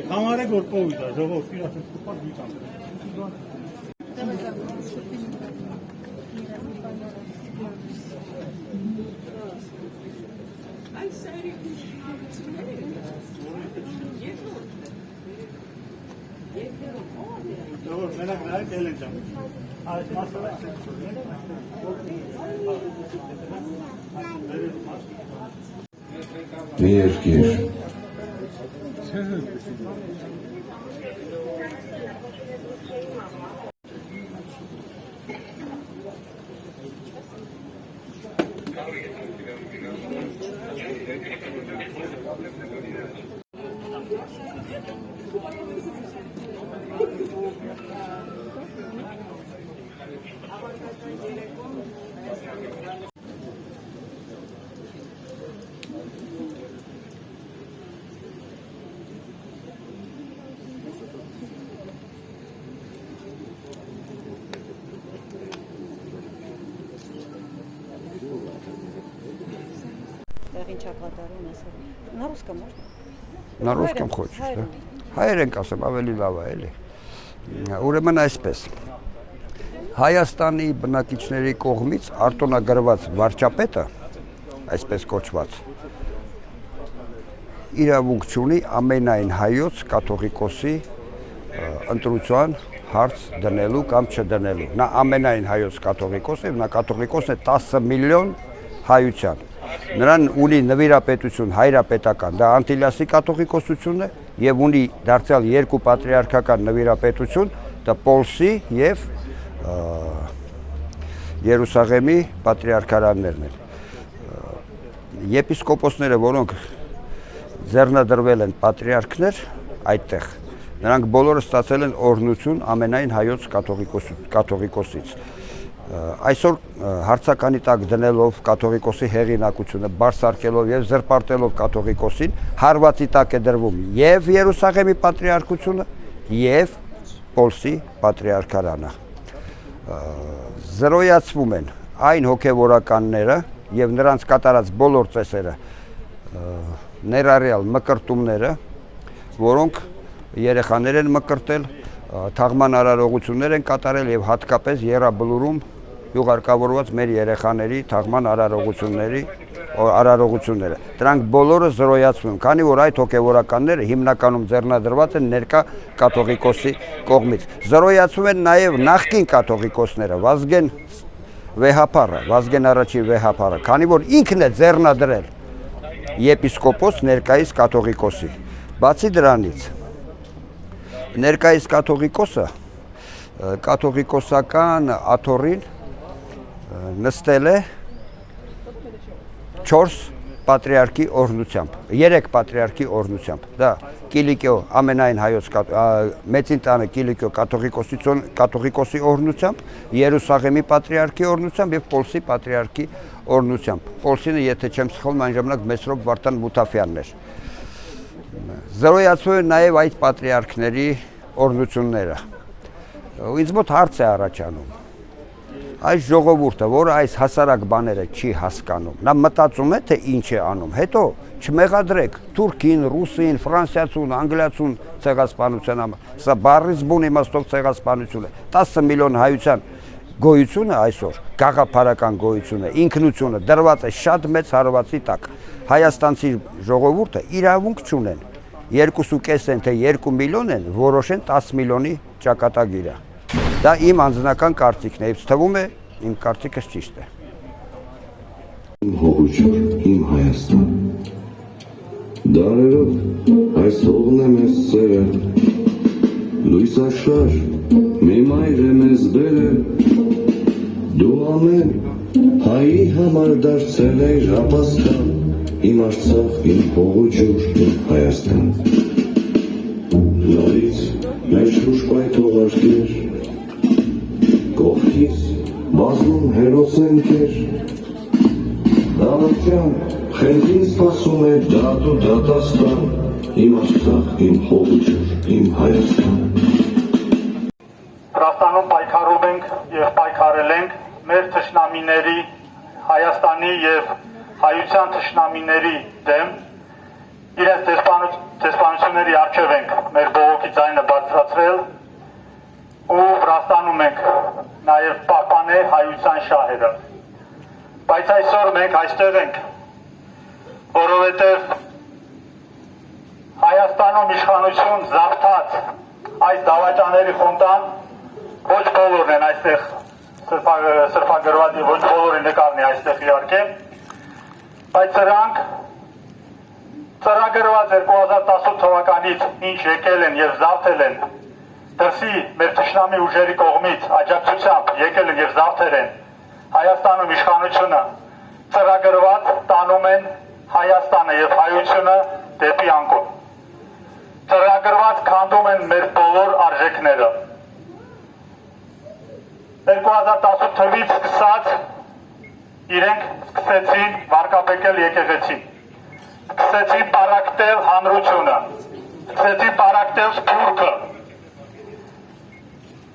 हमारे घर को हुई था जो फिर ऊपर भी काम Երկիր На русском можно? На русском хочешь, да? Հայերեն կասեմ, ավելի լավ է, էլի։ Ուրեմն այսպես։ Հայաստանի բնակիչների կողմից արտոնագրված վարչապետը, այսպես կոչված, իրավունք չունի ամենայն հայոց կաթողիկոսի ընտրության հարց դնելու կամ չդնելու։ Նա ամենայն հայոց կաթողիկոս է, նա կաթողիկոսն է 10 միլիոն հայության։ Նրան ունի նվիրապետություն հայրապետական, դա Անտիլիասի կաթողիկոսությունն է եւ ունի դարձյալ երկու պատրիարքական նվիրապետություն, դա Պոլսի եւ Երուսաղեմի պատրիարքարաններն են։ Եպիսկոպոսները, որոնք ձեռնադրվել են պատրիարքներ այդտեղ, նրանք բոլորը ստացել են օրհնություն ամենայն հայոց կաթողիկոսից։ Այսօր հարցականի տակ դնելով կաթողիկոսի հեղինակությունը, բարձրարկելով եւ զրպարտելով կաթողիկոսին, հարվածի տակ է դրվում եւ Երուսաղեմի պատրիարքությունը եւ Պոլսի պատրիարքարանը։ Զրոյացվում են այն հոգեվորականները եւ նրանց կատարած բոլոր ծեսերը, ներառյալ մկրտումները, որոնք երեխաներ են մկրտել, թաղման արարողություններ են կատարել եւ հատկապես Եռաբլուրում յուղարկավորված մեր երեխաների թաղման արարողությունները։ Դրանք բոլորը զրոյացվում են, քանի որ այդ հոգեվորականները հիմնականում ձեռնադրված են ներկա կաթողիկոսի կողմից։ Զրոյացվում են նաեւ նախկին կաթողիկոսները, Վազգեն Վեհափառը, Վազգեն առաջին Վեհափառը, քանի որ ինքն է ձեռնադրել եպիսկոպոս ներկայիս կաթողիկոսի։ Բացի դրանից ներկայիս կաթողիկոսը կաթողիկոսական աթոռին նստել է 4 պատրիարքի օրհնությամբ, 3 պատրիարքի օրհնությամբ, դա Կիլիկիո ամենայն հայոց մեծին տանը Կիլիկիո կաթողիկոսի օրհնությամբ, Երուսաղեմի պատրիարքի օրհնությամբ եւ Պոլսի պատրիարքի օրհնությամբ։ Պոլսինը, եթե չեմ սխալվում, այն ժամանակ Մեսրոպ Վարդան Մութաֆյանն էր։ Զրոյացվում են նաեւ այդ պատրիարքների օրհնությունները։ Ինձ մոտ հարց է առաջանում։ Այս ժողովուրդը, որը այս հասարակ բաները չի հասկանում, նա մտածում է, թե ինչ է անում, հետո չմեղադրեք թուրքին, ռուսին, ֆրանսիացուն, անգլիացուն ցեղասպանության համար, սա բառից բուն իմաստով ցեղասպանություն է, 10 միլիոն հայության գոյությունը այսօր, գաղափարական գոյությունը, ինքնությունը դրված է շատ մեծ հարվածի տակ, հայաստանցի ժողովուրդը իրավունք չունեն, 2.5 են, թե 2 միլիոն են, որոշեն 10 միլիոնի ճակատագիրը։ Դա իմ անձնական կարծիքն է, թվում է իմ կարծիքս ճիշտ է։ Իմ հողություն, իմ Հայաստան։ Դարերով այս հողն է մեզ սերը, լույս աշխարհ, մի մայր է մեզ բերել, դու ամեն հայի համար դարձել ես ապաստան, իմ Արցախ, իմ հողություն, իմ Հայաստան։ Նորից մեր շուշ պայթողարկեր, կողքից բազում հերոսենքեր, դավաճան, Խելքին սպասում է դատ ու դատաստան, իմ Արցախ, իմ հողություն, իմ Հայաստան։ Վրաստանում պայքարում ենք և պայքարել ենք մեր թշնամիների, Հայաստանի և հայության թշնամիների դեմ, իրենց դեսպանությունների առջև ենք մեր բողոքի ձայնը բարձրացրել ու Վրաստանում ենք նաև պահպանել հայության շահերը։ Բայց այսօր մենք այստեղ ենք, որովհետև Հայաստանում իշխանություն զավթած այս դավաճանների խունտան ոչ բոլորն են այստեղ սրբագրված և ոչ բոլորի նկարն է այստեղ իհարկե, բայց սրանք ծրագրված 2018 թվականից ինչ եկել են և զավթել են դրսի մեր թշնամի ուժերի կողմից աջակցությամբ եկել են և զավթել են Հայաստանում իշխանությունը ծրագրված տանում են Հայաստանը և հայությունը դեպի անկում։ Ծրագրված քանդում են մեր բոլոր արժեքները։ 2018 թվականից սկսած իրենք սկսեցին վարկաբեկել եկեղեցին, սկսեցին պարակտել հանրությունը, սկսեցին պարակտել սփյուռքը,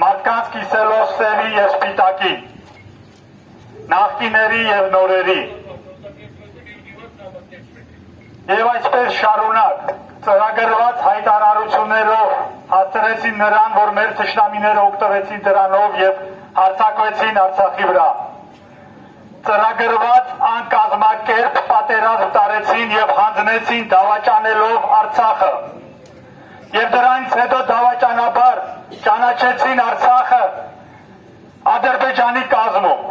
մարդկանց կիսելով սևի և սպիտակի, նախկիների և նորերի։ Եվ այսպես շարունակ ծրագրված հայտարարություններով հասցրեցին նրան, որ մեր թշնամիները օգտվեցին դրանով և հարձակվեցին Արցախի վրա։ Ծրագրված անկազմակերպ պատերազմ տարեցին և հանձնեցին դավաճանելով Արցախը։ Եվ դրանից հետո դավաճանաբար ճանաչեցին Արցախը Ադրբեջանի կազմում,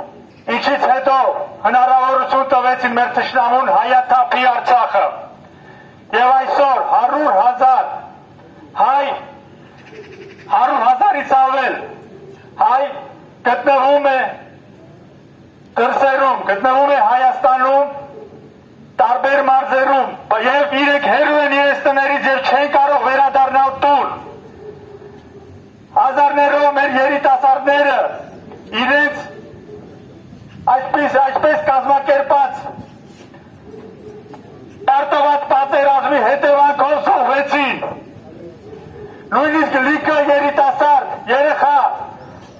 ինչից հետո հնարավորություն տվեցին մեր թշնամուն հայաթափի Արցախը։ Եվ այսօր 100,000-ից ավել հայ գտնվում է դրսերում, գտնվում է Հայաստանում, տարբեր մարզերում, և իրենք հեռու են իրենց տներից և չեն կարող վերադառնալ տուն։ Հազարներով մեր երիտասարդները իրենց այսպես կազմակերպած պարտված պատերազմի հետևանքով զոհվեցին։ Նույնիսկ լիքը երիտասարդ երեխա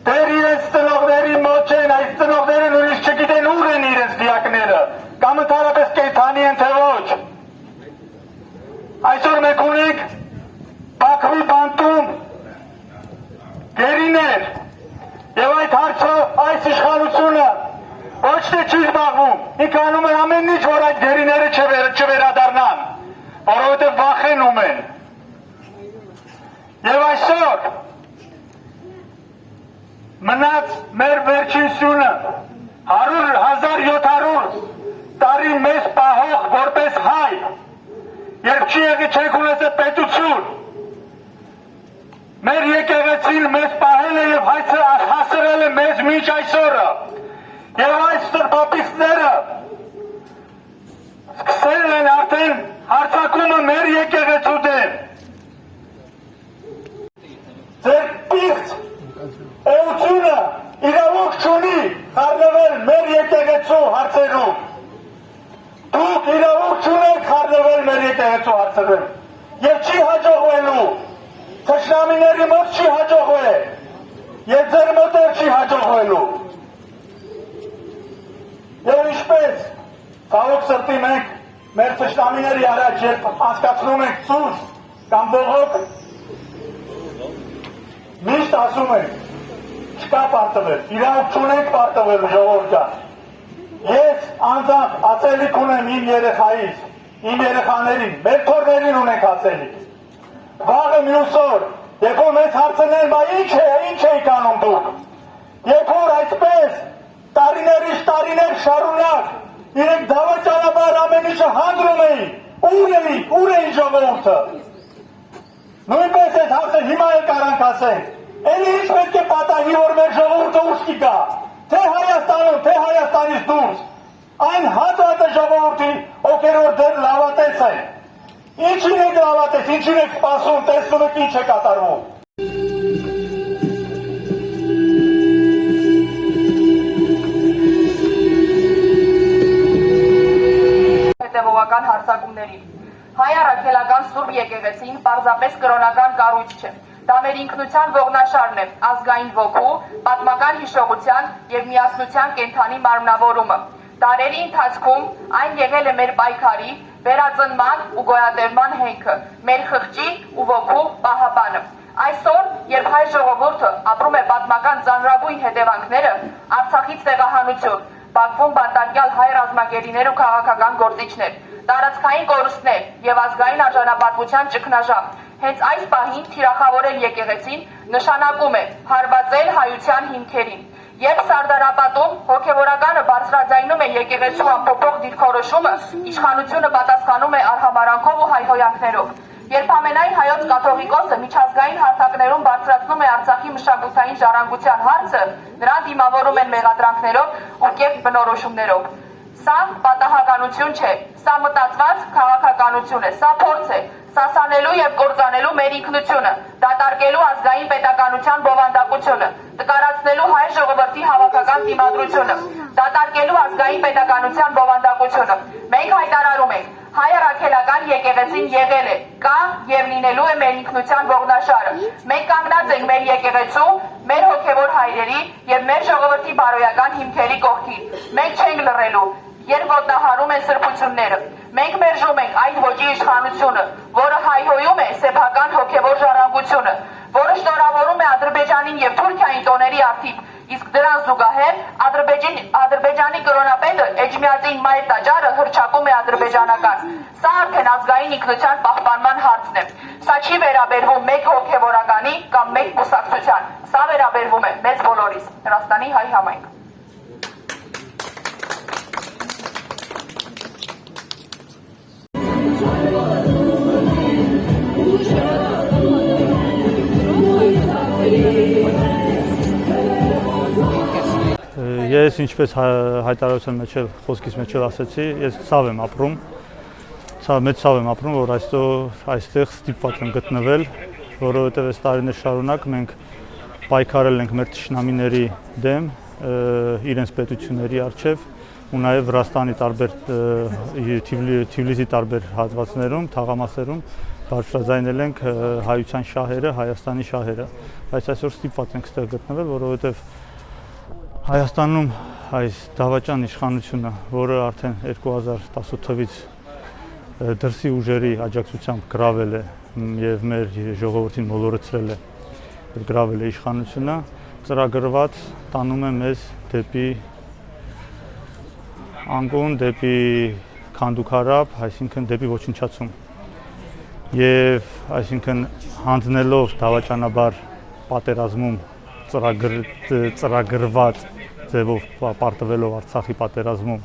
դեռ իրենց ծնողների մոտ չեն, այս ծնողները նույնիսկ չգիտեն ուր են իրենց դիակները, կամ ընդհանրապես կենդանի են թե ոչ։ Այսօր մենք ունենք Բաքվի բանտում գերիներ, և այդ հարցը այս իշխանությունը ոչ թե չի զբաղվում, ինքը անում է ամեն ինչ, որ այդ գերիները չվերադառնան, որովհետև վախենում են։ Եվ այսօր մնաց մեր վերջին սյունը 100,700 տարի մեզ պահող որպես հայ, երբ չի եղի չենք ունեցել պետություն, մեր եկեղեցին մեզ պահել է և հասրել է մեզ մինչ այսօրը, և այս սրբապիստները սկսել են արդեն հարձակումը մեր եկեղեցու դեմ։ Ձեր պիղծ էությունը իրավունք չունի խառնվել մեր եկեղեցու հարցերում։ Դուք իրավունք չունեք խառնվել մեր եկեղեցու հարցերում։ Եվ չի հաջողվելու, թշնամիների մոտ չի հաջողվել, և ձեր մոտ էլ չի հաջողվելու։ Եվ ինչպես ցավոք սրտի մենք մեր թշնամիների առաջ երբ անցկացնում ենք ցույց կամ բողոք, միշտ ասում ենք չկա պարտվել, իրավունք չունենք պարտվելու ժողովուրդ ջան։ Ես անձամբ ացելիք ունեմ իմ երեխայից, իմ երեխաներին, մեր թորներին ունենք ացելիք։ Վաղը մյուս օր, երբ որ մեզ հարցնեն, բա ինչ էիք անում դուք, երբ որ այսպես տարիներ շարունակ իրենք դավաճանաբար ամեն ինչը հանգրում էին, ուր էին ժողովուրդը։ Նույնպես այդ հարցը հիմա էլ կարանք ասենք, էլի ինչ պետք է պատահի, որ մեր ժողովուրդը ուշքի գա, թե Հայաստանում, թե Հայաստանից դուրս, այն հատվածը ժողովրդի, ովքեր որ դեռ լավատես են, ինչին եք լավատես, ինչին եք սպասում, տեսնում եք ինչ է կատարվում։ հետևողական հարձակումներին։ Հայ առաքելական Սուրբ եկեղեցին պարզապես կրոնական կառույց չէ։ Դա մեր ինքնության ողնաշարն է, ազգային ոգու, պատմական հիշողության եւ միասնության կենթանի մարմնավորումը։ Դարերի ընթացքում այն եղել է մեր պայքարի, վերածնման ու գոյատևման հենքը, մեր խղճի ու ոգու պահապանը։ Այսօր, երբ հայ ժողովուրդը ապրում է պատմական ծանրագույն հետևանքները, Արցախից տեղահանություն, Բաքվում բանտարկյալ հայ ռազմագերիներ ու քաղաքական գործիչներ, տարածքային կորուստներ եւ ազգային արժանապատվության ճգնաժամ, հենց այս պահին թիրախավորել եկեղեցին նշանակում է հարվածել հայության հիմքերին։ Երբ Սարդարապատում հոգևորականը բարձրաձայնում է եկեղեցու ամփոփող դիրքորոշումը, իշխանությունը պատասխանում է արհամարանքով ու հայհոյանքներով։ Երբ ամենայն հայոց կաթողիկոսը միջազգային հարթակներում բարձրացնում է Արցախի մշակութային ժառանգության հարցը, նրան դիմավորում են մեղադրանքներով ու կեղծ բնորոշումներով։ Սա պատահականություն չէ, սա մտածված քաղաքականություն է, սա փորձ է, սասանելու եւ կործանելու մեր ինքնությունը, դատարկելու ազգային պետականության բովանդակությունը, տկարացնելու հայ ժողովրդի հավաքական դիմադրությունը, դատարկելու ազգային պետականության բովանդակությունը։ Մենք հայտարարում ենք, հայ առաքելական եկեղեցին եղել է, կա եւ լինելու է մեր ինքնության ողնաշարը։ Մենք կանգնած ենք մեր եկեղեցու, մեր հոգեվոր հայրերի եւ մեր ժողովրդի բարոյական հիմքերի կողքին։ Մենք չենք լռելու, երբ ոտնահարում են սրբությունները։ Մենք մերժում ենք այդ ոճի իշխանությունը, որը հայհոյում է սեփական հոգևոր ժառանգությունը, որը շնորհավորում է Ադրբեջանին եւ Թուրքիային տոների արդիվ, իսկ դրան զուգահեռ Ադրբեջանի կրոնապետը Էջմիածին մայր տաճարը հռչակում է ադրբեջանական։ Սա արդեն ազգային ինքնության պահպանման հարցն է։ Սա չի վերաբերվում մեկ հոգևորականի կամ մեկ կուսակցության։ Սա վերաբերվում է մեզ բոլորիս, Հրաստանի հայ համայնք։ Ես ինչպես հայտարարության մեջ էլ խոսքիս մեջ էլ ասեցի, ես ցավ եմ ապրում, մեծ ցավ եմ ապրում, որ այստեղ ստիպված եմ գտնվել, որովհետև այս տարիներ շարունակ մենք պայքարել ենք մեր թշնամիների դեմ, իրենց պետությունների առջև ու նաև Վրաստանի տարբեր Թիֆլիսի տարբեր հատվածներում, թաղամասերում բարձրաձայնել ենք հայության շահերը, Հայաստանի շահերը, բայց այսօր ստիպված ենք ստեղ գտնվել, որովհետև Հայաստանում այս դավաճան իշխանությունը, որը արդեն 2018 թվականից դրսի ուժերի աջակցությամբ գրավել է եւ մեր ժողովրդին մոլորեցրել է, գրավել է իշխանությունը, ծրագրված տանում է մեզ դեպի անկուն, դեպի քանդուքարապ, այսինքն դեպի ոչնչացում։ Եվ այսինքն հանձնելով դավաճանաբար պատերազմում ծրագրված ձևով պարտվելով Արցախի պատերազմում,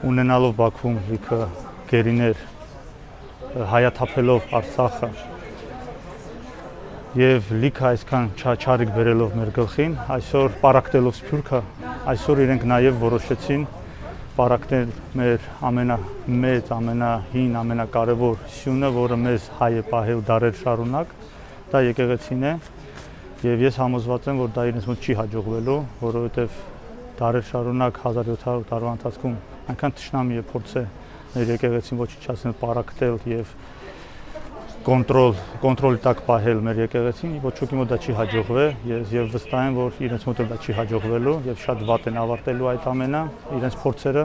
ունենալով Բաքվում լիքը գերիներ, հայաթափելով Արցախը եւ լիքը այսքան չարիք բերելով մեր գլխին, այսօր պարակտելով Սփյուռքը, այսօր իրենք նաեւ որոշեցին պարակտել մեր ամենամեծ, ամենահին, ամենակարևոր սյունը, որը մեզ հայ է պահել դարեր շարունակ, դա եկեղեցին է։ Եվ ես համոզված եմ, որ դա իրենց մոտ չի հաջողվելու, որովհետև դարեր շարունակ 1700 տարվա ընթացքում այնքան թշնամի է փորձել մեր եկեղեցին ոչնչացնել, պարակտել եւ կոնտրոլի տակ պահել մեր եկեղեցին, ոչ ոքի մոտ դա չի հաջողվել, եւ վստահ եմ, որ իրենց մոտ դա չի հաջողվելու եւ շատ վատ են ավարտելու այդ ամենը, իրենց փորձերը։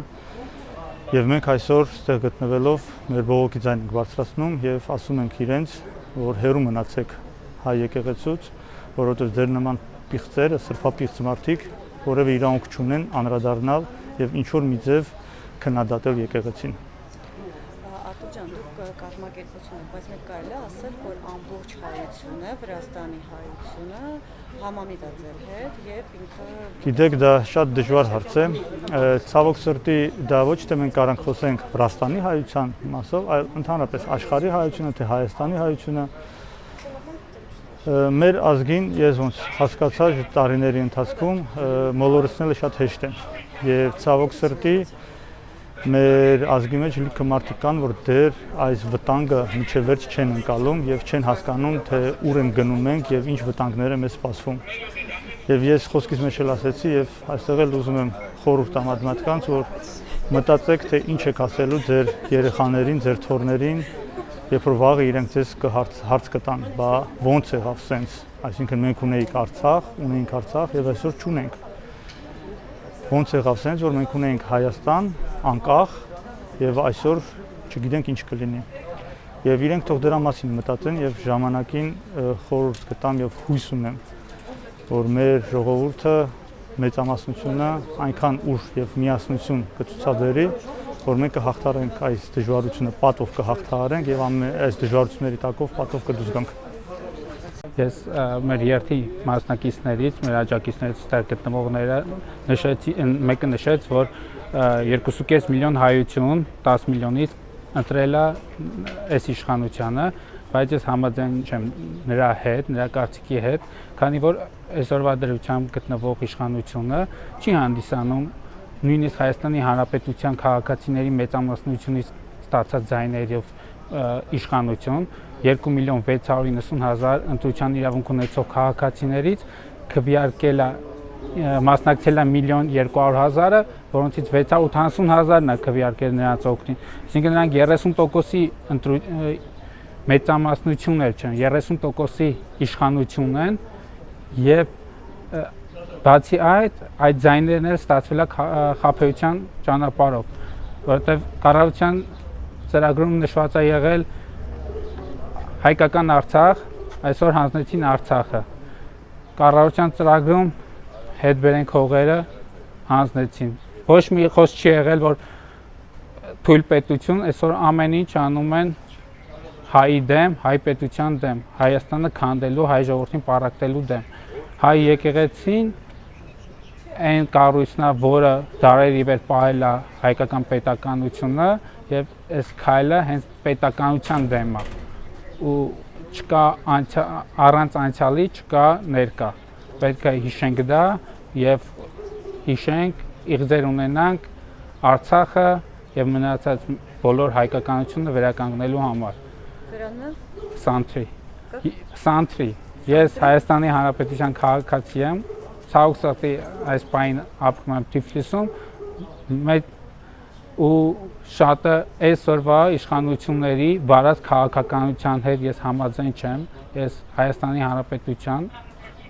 Եվ մենք այսօր ստեղ գտնվելով մեր բողոքի ձայնը ենք բարձրացնում եւ ասում ենք իրենց, որ հեռու մնացեք հայ եկեղեցուց, որովհետև ձեր նման պիղծերը, սրբապիղծ մարդիկ, որևէ իրավունք չունեն անդրադառնալ եւ ինչ որ մի ձև քննադատել եկեղեցին։ Արտուր ջան, դուք կազմակերպություն եք, բայց մենք կարելի է ասել, որ ամբողջ հայությունը, Վրաստանի հայությունը համամիտ է ձեր հետ եւ ինքը Գիտեք, դա շատ դժվար հարց է։ Ցավոք սրտի դա ոչ թե մենք կարանք խոսենք Վրաստանի հայության մասով, այլ ընդհանրապես աշխարհի հայությունը, թե Հայաստանի հայությունը։ Մեր ազգին ես ոնց հասկացա տարիների ընթացքում մոլորեցնելը շատ հեշտ է եւ ցավոք սրտի մեր ազգի մեջ լիքը մարդիկ կան, որ դեռ այս վտանգը մինչև վերջ չեն ընկալում եւ չեն հասկանում, թե ուր են գնում մենք եւ ինչ վտանգներ է մեզ սպասվում։ Եվ ես խոսքիս մեջ էլ ասեցի եւ այստեղ էլ ուզում եմ խորհուրդ տամ այդ մարդկանց, որ մտածեք, թե ինչ եք ասելու ձեր երեխաներին, ձեր թոռներին, երբ որ վաղը իրենք ձեզ հարց կտան, բա ո՞նց եղավ սենց, այսինքն մենք ունեինք Արցախ եւ այսօր չունենք։ Ո՞նց եղավ սենց, որ մենք ունեինք Հայաստան, անկախ եւ այսօր չգիտենք ինչ կլինի։ Եվ իրենք թող դրա մասին մտածեն եւ ժամանակին խորհուրդ կտամ եւ հույս ունեմ, որ մեր ժողովուրդը մեծամասնությունը այնքան ուժ եւ միասնություն կցուցաբերի, որ մենք կհաղթարենք այս դժվարությունը, պատով կհաղթահարենք եւ այս դժվարությունների տակով պատով կդուրս գանք։ Ես մեր երթի մասնակիցներից, մեր աջակիցներից ստեղ գտնվողները մեկը նշեց, որ 2.5 միլիոն հայություն 10 միլիոնից ընտրել է այս իշխանությանը, բայց ես համաձայն չեմ նրա հետ, նրա կարծիքի հետ, քանի որ այսօրվա դրությամբ գտնվող իշխանությունը չի հանդիսանում նույնիսկ Հայաստանի Հանրապետության քաղաքացիների մեծամասնությունից ստացած ձայներով իշխանություն 2.690.000 ընտրության իրավունք ունեցող քաղաքացիներից քվեարկել է մասնակցել է 1.200.000-ը, որոնցից 680.000-ն է քվեարկել նրանց օգտին։ Այսինքն նրանք 30%-ի մեծամասնություն չեն, 30%-ի իշխանություն են եւ բացի այդ ձայներն էլ ստացվել է խաբեության ճանապարհով, որովհետեւ կառավարության ծրագրում նշված է եղել հայկական Արցախ, այսօր հանձնեցին Արցախը։ Կառավարության ծրագրում հետ բերենք հողերը հանձնեցին։ Ոչ մի խոսք չի եղել, որ թույլ պետություն այսօր ամեն ինչ անում են հայի դեմ, հայ պետության դեմ, Հայաստանը քանդելու, հայ ժողովրդին պառակտելու դեմ։ Հայ եկեղեցին այն կառույցն է, որը դարերի վեր պահել է հայկական պետականությունը եւ այս քայլը հենց պետականության դեմ է։ Ու չկա առանց անցյալի չկա ներկա։ Պետք է հիշենք դա եւ հիշենք, իղձեր ունենանք Արցախը եւ մնացած բոլոր հայկականությունը վերականգնելու համար։ Սանտրի։ Ես Հայաստանի Հանրապետության քաղաքացի եմ, ցավոք սրտի այս պայն ապրում եմ Թիֆլիսում, ու շատը այսօրվա իշխանությունների վարած քաղաքականության հետ ես համաձայն չեմ, ես Հայաստանի Հանրապետության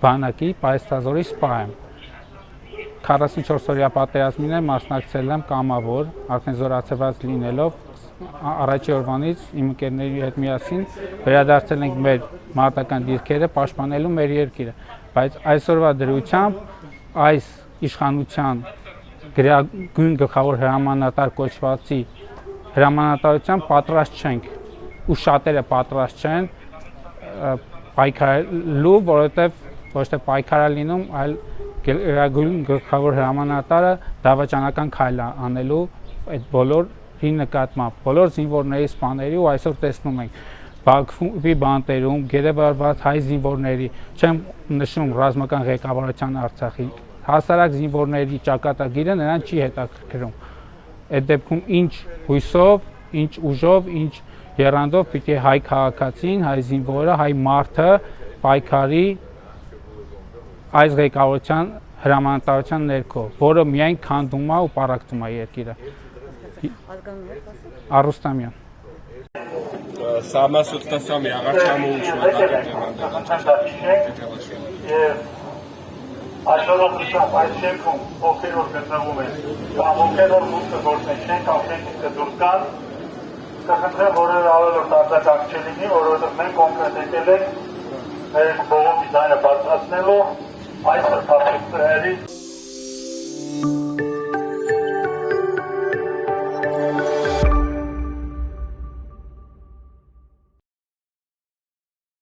բանակի պայստազորի սպա եմ։ 44-օրյա պատերազմին մասնակցել եմ կամավոր, արդեն զորացված լինելով, առաջի օրվանից իմ ընկերների հետ միասին վերադարձել ենք մեր մարտական դիրքերը պաշտպանելու մեր երկիրը, բայց այսօրվա դրությամբ այս իշխանության գույն գլխավոր հրամանատար կոչվածի հրամանատարության պատրաստ չենք ու շատերը պատրաստ չեն պայքարելու, որովհետև ոչ թե պայքար է լինում, այլ գույն գլխավոր հրամանատարը դավաճանական քայլ է անելու այդ բոլորի նկատմամբ, բոլոր զինվորների սպաների ու այսօր տեսնում ենք Բաքվի բանտերում գերեվարված հայ զինվորների, չեմ նշում ռազմական ղեկավարության Արցախի, հասարակ զինվորների ճակատագիրը նրան չի հետաքրքրում։ Այդ դեպքում ինչ հույսով, ինչ ուժով, ինչ եռանդով պիտի հայ քաղաքացին, հայ զինվորը, հայ մարդը պայքարի այս ղեկավարության հրամանատարության ներքո, որը միայն քանդում է ու պառակտում է երկիրը։ Արուստամյան Սամասուտասամի աղարչամուհուչ Աշխարհով նշապ այս շենքում ովքեր որ գտնվում են, կամ ովքեր որ մուտքը գործեն շենք, շենքից դուրս գան, կխնդրեմ որևէ ավելորդ արձագանք չլինի, որովհետև մենք կոնկրետ եկել ենք մեր բողոքի ձայնը բարձրացնելու այս հրապարակների